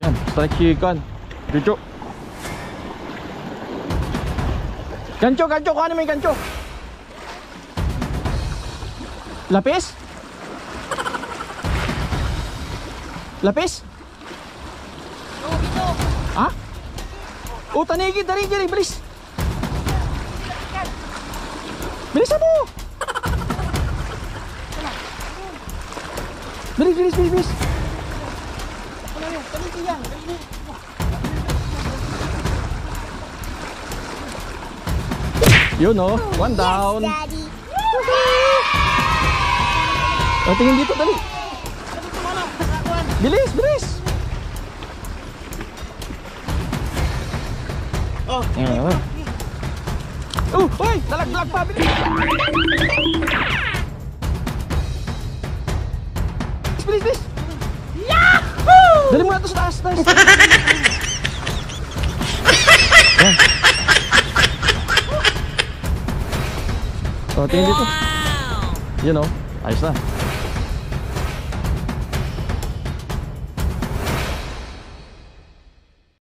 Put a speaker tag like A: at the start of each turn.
A: Yan, strike chicken. Chucho. Gancho, gancho, kung ano may gancho. Lapis? Lapis? Ha? Oh, tanigid, tanigid, bilis. Bilisan mo. Bilis, bilis, bilis, bilis. Yun oh, one down.
B: Daddy.
A: Oh, tingin dito, dali. Bilis, bilis.
C: Oh,
A: hoy, dalaglag pa, bilis. Bilis, bilis. Yahoo! Dali mo na ito sa taas, taas. Yan. Oh, tingin dito. Yun oh, ayos na.